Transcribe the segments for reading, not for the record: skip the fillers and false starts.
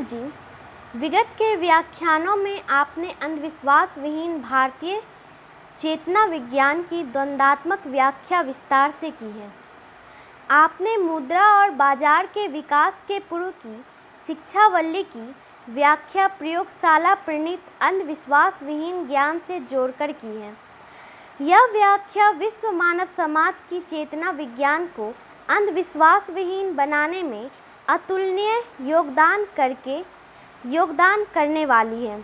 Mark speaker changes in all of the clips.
Speaker 1: जी, विगत के व्याख्यानों में आपने अंधविश्वास विहीन भारतीय चेतना विज्ञान की द्वंद्वात्मक व्याख्या विस्तार से की है। आपने मुद्रा और बाजार के विकास के पूर्व की शिक्षावल्ली की व्याख्या प्रयोगशाला प्रणीत अंधविश्वास विहीन ज्ञान से जोड़कर की है। यह व्याख्या विश्व मानव समाज की चेतना विज्ञान को अंधविश्वास विहीन बनाने में अतुलनीय योगदान करने वाली है।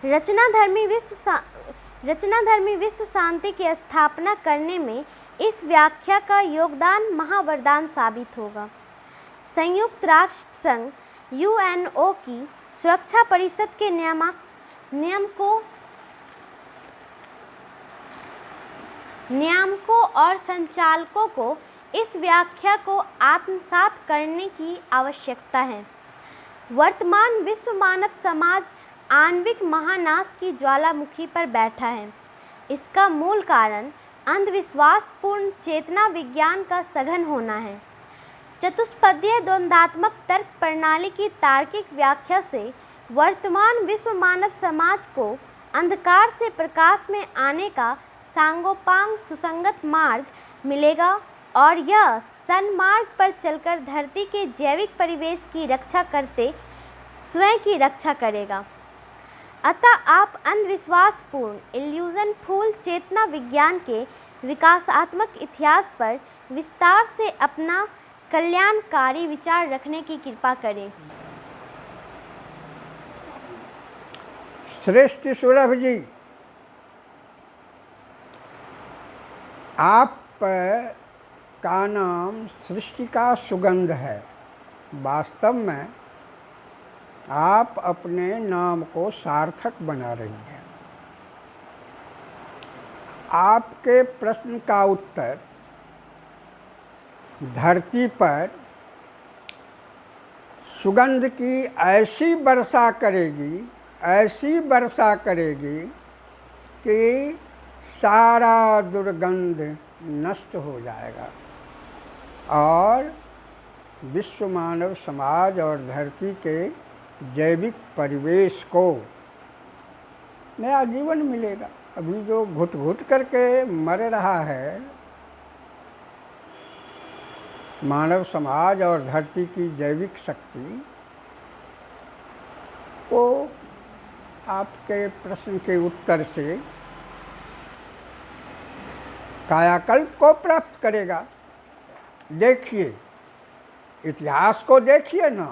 Speaker 1: रचनाधर्मी विश्व शांति की स्थापना करने में इस व्याख्या का योगदान महावरदान साबित होगा। संयुक्त राष्ट्र संघ यूएनओ की सुरक्षा परिषद के नियामकों और संचालकों को इस व्याख्या को आत्मसात करने की आवश्यकता है। वर्तमान विश्व मानव समाज आणविक महानाश की ज्वालामुखी पर बैठा है। इसका मूल कारण अंधविश्वासपूर्ण चेतना विज्ञान का सघन होना है। चतुष्पदीय द्वंद्वात्मक तर्क प्रणाली की तार्किक व्याख्या से वर्तमान विश्व मानव समाज को अंधकार से प्रकाश में आने का सांगोपांग सुसंगत मार्ग मिलेगा और यह सन्मार्ग पर चलकर धरती के जैविक परिवेश की रक्षा करते स्वयं की रक्षा करेगा। अतः आप अंधविश्वासपूर्ण इल्यूजन फूल चेतना विज्ञान के विकासात्मक इतिहास पर विस्तार से अपना कल्याणकारी विचार रखने की कृपा करें।
Speaker 2: श्रेष्ठ सुलभ जी, आप का नाम सृष्टि का सुगंध है। वास्तव में आप अपने नाम को सार्थक बना रही हैं। आपके प्रश्न का उत्तर धरती पर सुगंध की ऐसी वर्षा करेगी कि सारा दुर्गंध नष्ट हो जाएगा और विश्व मानव समाज और धरती के जैविक परिवेश को नया जीवन मिलेगा। अभी जो घुट घुट करके मर रहा है मानव समाज और धरती की जैविक शक्ति, वो आपके प्रश्न के उत्तर से कायाकल्प को प्राप्त करेगा। देखिए, इतिहास को देखिए ना।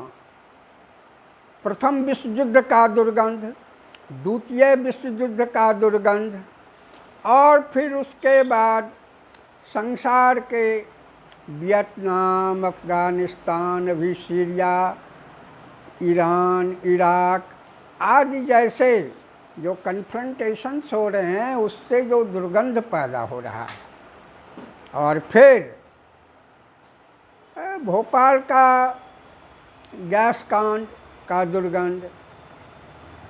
Speaker 2: प्रथम विश्व युद्ध का दुर्गंध, द्वितीय विश्व युद्ध का दुर्गंध और फिर उसके बाद संसार के वियतनाम, अफ़गानिस्तान, अभी सीरिया, ईरान, इराक आदि जैसे जो कन्फ्रंटेशंस हो रहे हैं उससे जो दुर्गंध पैदा हो रहा है। और फिर भोपाल का गैस कांड का दुर्गंध,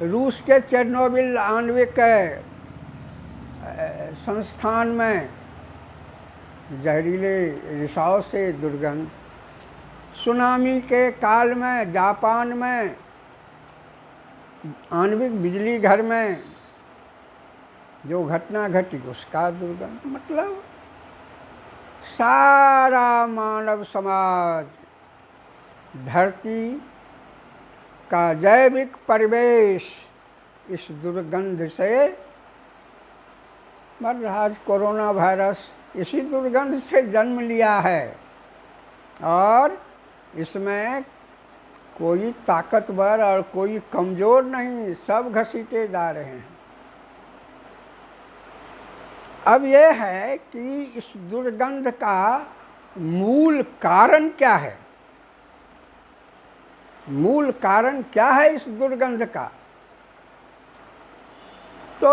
Speaker 2: रूस के चेरनोबिल आणविक संस्थान में जहरीले रिसाव से दुर्गंध, सुनामी के काल में जापान में आणविक बिजली घर में जो घटना घटी उसका दुर्गंध। मतलब सारा मानव समाज, धरती का जैविक परिवेश इस दुर्गंध से मर रहा। कोरोना वायरस इसी दुर्गंध से जन्म लिया है और इसमें कोई ताकतवर और कोई कमज़ोर नहीं, सब घसीटे जा रहे हैं। अब यह है कि इस दुर्गंध का मूल कारण क्या है? मूल कारण क्या है इस दुर्गंध का? तो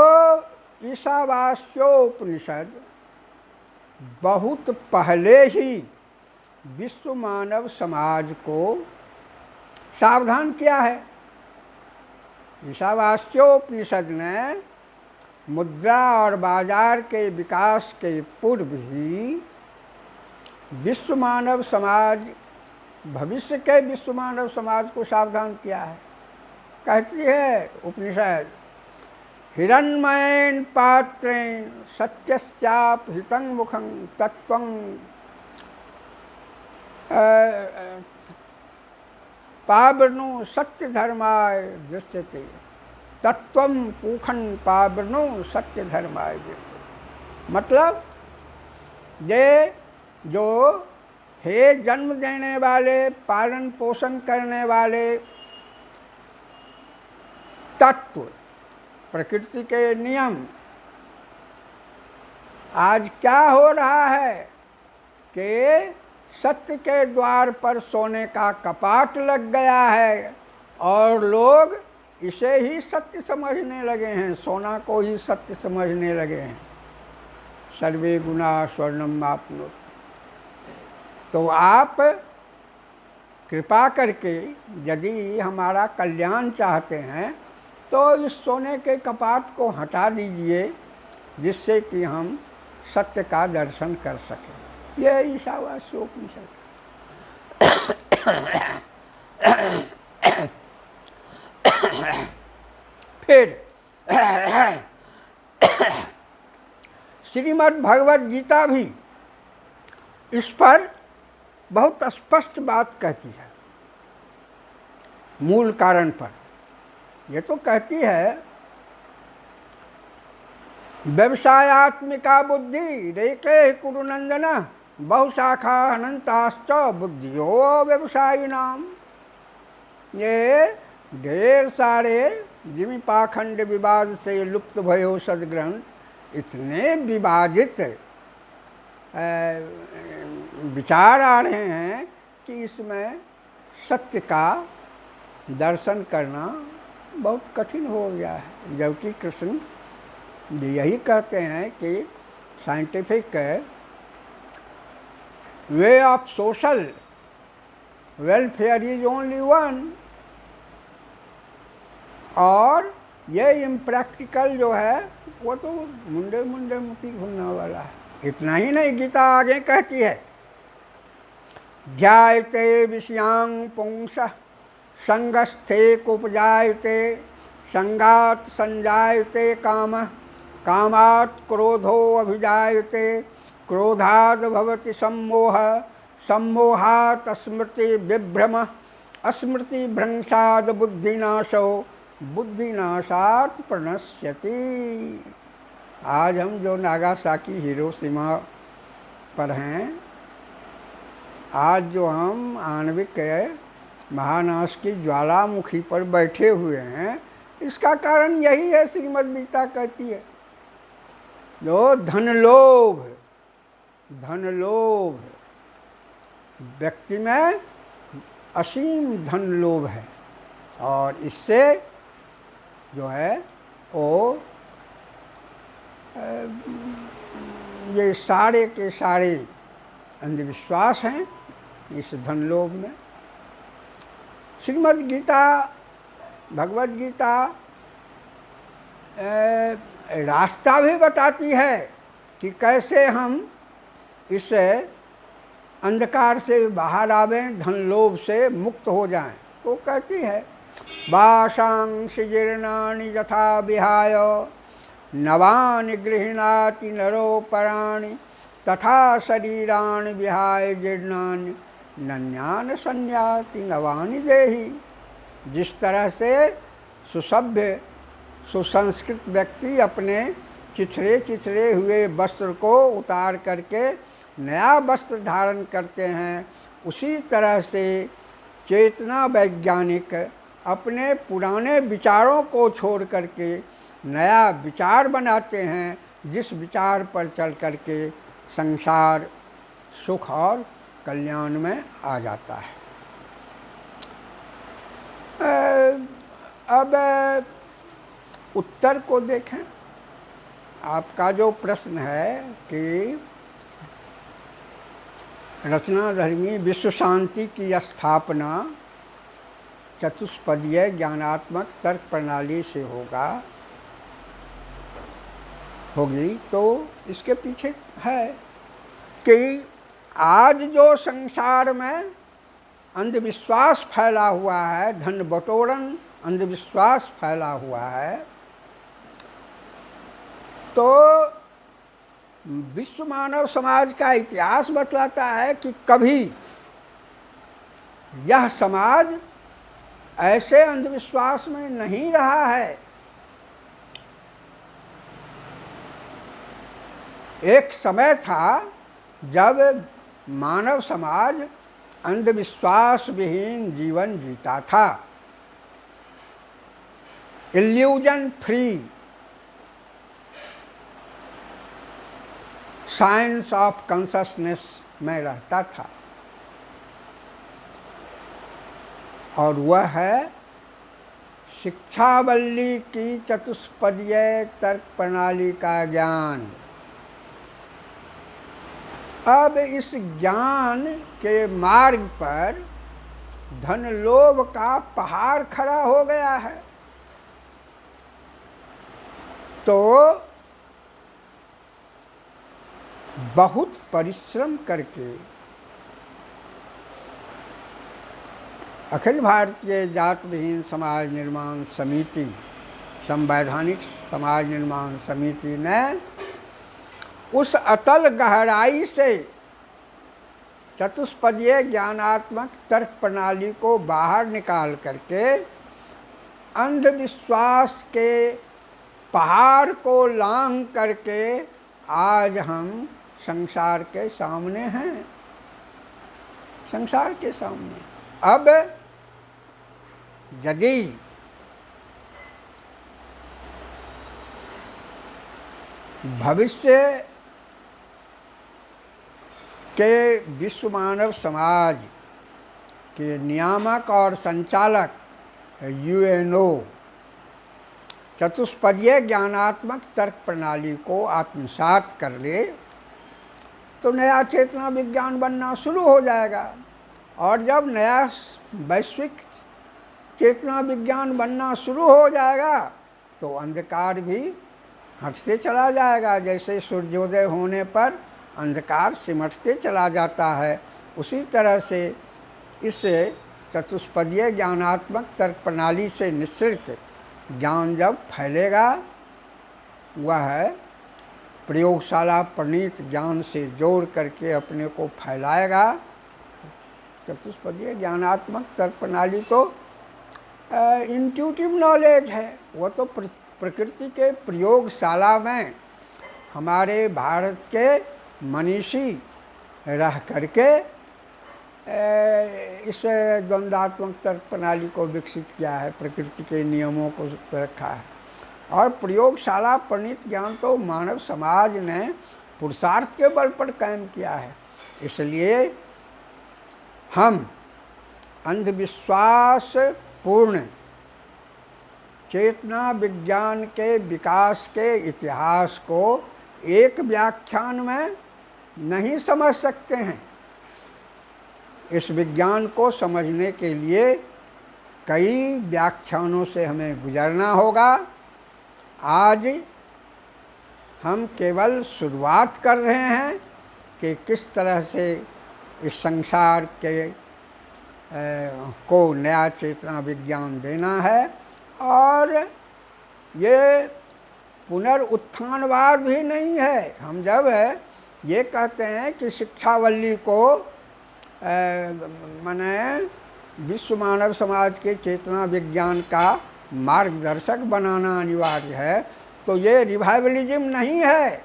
Speaker 2: ईशावास्योपनिषद बहुत पहले ही विश्व मानव समाज को सावधान किया है। ईशावास्योपनिषद ने मुद्रा और बाजार के विकास के पूर्व ही विश्व मानव समाज भविष्य के विश्व मानव समाज को सावधान किया है। कहती है उपनिषद, हिरण्मयेन पात्रेण सत्यश्चाप हितं मुखं तत्त्वं पावनो सत्य धर्माय दृश्यते, तत्त्वं पूखन पावनो सत्य धर्माय दृश्यते। मतलब ये जो हे जन्म देने वाले, पालन पोषण करने वाले तत्व, प्रकृति के नियम, आज क्या हो रहा है कि सत्य के द्वार पर सोने का कपाट लग गया है और लोग इसे ही सत्य समझने लगे हैं, सोना को ही सत्य समझने लगे हैं। सर्वे गुणा स्वर्णम आपनोति। तो आप कृपा करके यदि हमारा कल्याण चाहते हैं तो इस सोने के कपाट को हटा दीजिए, जिससे कि हम सत्य का दर्शन कर सकें। यह ईशावास्योपनिषद। फिर श्रीमद् भगवद गीता भी इस पर बहुत स्पष्ट बात कहती है, मूल कारण पर। ये तो कहती है, व्यवसायात्मिका बुद्धि रेके कुरुनंदन बहुशाखा अनंताश्च बुद्धियो व्यवसायिनाम। ये ढेर सारे जिमी पाखंड विवाद से लुप्त भयो सदग्रंथ इतने विवादित विचार आ रहे हैं कि इसमें सत्य का दर्शन करना बहुत कठिन हो गया है। जबकि कृष्ण यही कहते हैं कि scientific way of social welfare is only one, और ये इम्प्रैक्टिकल जो है वो तो मुंडे मुंडे मुक्ति घूमने वाला है। इतना ही नहीं, गीता आगे कहती है, ध्यायते विषयांग पुंसः संगस्थे कुपजायते संगात संजायते कामः कामात् क्रोधो अभिजायते क्रोधाद् भवति सम्मोहः सम्मोहात् स्मृति विभ्रमः स्मृति भ्रंशाद् बुद्धिनाशो बुद्धिनाशात् प्रणश्यति। आज हम जो नागासाकी हिरोशिमा पर हैं, आज जो हम आणविक महानाश की ज्वालामुखी पर बैठे हुए हैं, इसका कारण यही है। श्रीमद् गीता कहती है, जो धन लोभ व्यक्ति में असीम धन लोभ है, और इससे जो है वो ये सारे के सारे अंधविश्वास हैं इस धन लोभ में। श्रीमद् गीता, भगवद गीता रास्ता भी बताती है कि कैसे हम इस अंधकार से बाहर आवें, धन लोभ से मुक्त हो जाएं। वो कहती है, वाशांसि जीर्णानि यथा विहाय नवानि गृह्णाति नरोपराणि तथा शरीराणि विहाय जीर्णानि नन्यान संयाति नवानि देहि। जिस तरह से सुसभ्य सुसंस्कृत व्यक्ति अपने चिथड़े चिथड़े हुए वस्त्र को उतार करके नया वस्त्र धारण करते हैं, उसी तरह से चेतना वैज्ञानिक अपने पुराने विचारों को छोड़ करके नया विचार बनाते हैं, जिस विचार पर चल करके संसार सुख और कल्याण में आ जाता है। अब उत्तर को देखें। आपका जो प्रश्न है कि रचनाधर्मी विश्व शांति की स्थापना चतुष्पदीय ज्ञानात्मक तर्क प्रणाली से होगी, तो इसके पीछे है कि आज जो संसार में अंधविश्वास फैला हुआ है, धन बटोरन अंधविश्वास फैला हुआ है, तो विश्व मानव समाज का इतिहास बतलाता है कि कभी यह समाज ऐसे अंधविश्वास में नहीं रहा है। एक समय था जब मानव समाज अंधविश्वास विहीन जीवन जीता था, illusion free, science of consciousness में रहता था, और वह है शिक्षावल्ली की चतुष्पदीय तर्क प्रणाली का ज्ञान। अब इस ज्ञान के मार्ग पर धन लोभ का पहाड़ खड़ा हो गया है, तो बहुत परिश्रम करके अखिल भारतीय जात विहीन समाज निर्माण समिति, संवैधानिक समाज निर्माण समिति ने उस अतल गहराई से चतुष्पदीय ज्ञानात्मक तर्क प्रणाली को बाहर निकाल करके अंधविश्वास के पहाड़ को लांघ करके आज हम संसार के सामने हैं, संसार के सामने। अब यदि भविष्य के विश्व मानव समाज के नियामक और संचालक यूएनओ चतुष्पदीय ज्ञानात्मक तर्क प्रणाली को आत्मसात कर ले, तो नया चेतना विज्ञान बनना शुरू हो जाएगा। और जब नया वैश्विक चेतना विज्ञान बनना शुरू हो जाएगा तो अंधकार भी हटते चला जाएगा। जैसे सूर्योदय होने पर अंधकार सिमटते चला जाता है, उसी तरह से इस चतुष्पदीय ज्ञानात्मक तर्क प्रणाली से निश्चित ज्ञान जब फैलेगा, वह प्रयोगशाला प्रणीत ज्ञान से जोड़ करके अपने को फैलाएगा। चतुष्पदीय ज्ञानात्मक तर्क प्रणाली तो इंट्यूटिव नॉलेज है, वह तो प्रकृति के प्रयोगशाला में हमारे भारत के मनीषी रह करके इस द्वंद्वात्मक तर्क प्रणाली को विकसित किया है, प्रकृति के नियमों को रखा है। और प्रयोगशाला प्रणीत ज्ञान तो मानव समाज ने पुरुषार्थ के बल पर कायम किया है। इसलिए हम अंधविश्वास पूर्ण चेतना विज्ञान के विकास के इतिहास को एक व्याख्यान में नहीं समझ सकते हैं। इस विज्ञान को समझने के लिए कई व्याख्यानों से हमें गुजरना होगा। आज हम केवल शुरुआत कर रहे हैं कि किस तरह से इस संसार के को नया चेतना विज्ञान देना है। और ये पुनरुत्थानवाद भी नहीं है। हम जब ये कहते हैं कि शिक्षावल्ली को माने विश्व मानव समाज के चेतना विज्ञान का मार्गदर्शक बनाना अनिवार्य है, तो ये रिवाइवलिज्म नहीं है।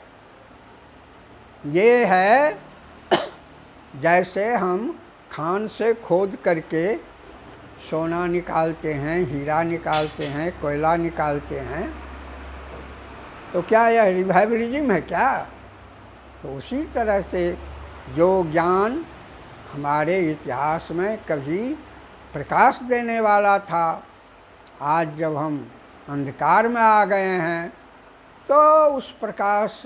Speaker 2: ये है जैसे हम खान से खोद करके सोना निकालते हैं, हीरा निकालते हैं, कोयला निकालते हैं, तो क्या यह रिवाइवलिज्म है क्या? तो उसी तरह से जो ज्ञान हमारे इतिहास में कभी प्रकाश देने वाला था, आज जब हम अंधकार में आ गए हैं, तो उस प्रकाश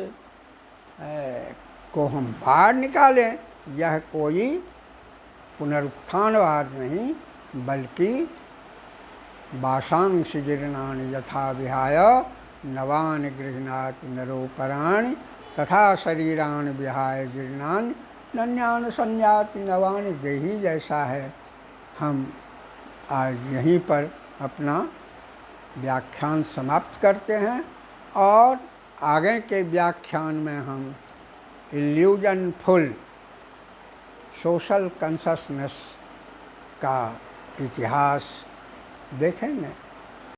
Speaker 2: को हम बाहर निकालें। यह कोई पुनरुत्थानवाद नहीं, बल्कि वाशांश जीर्णानि यथा विहाय नवानि गृह्णाति नरोपराणि तथा शरीराणि विहाय जीर्णानि नन्यानि संयाति नवानि देही। जैसा है हम आज यहीं पर अपना व्याख्यान समाप्त करते हैं और आगे के व्याख्यान में हम इल्यूजनफुल सोशल कॉन्शसनेस का इतिहास देखेंगे।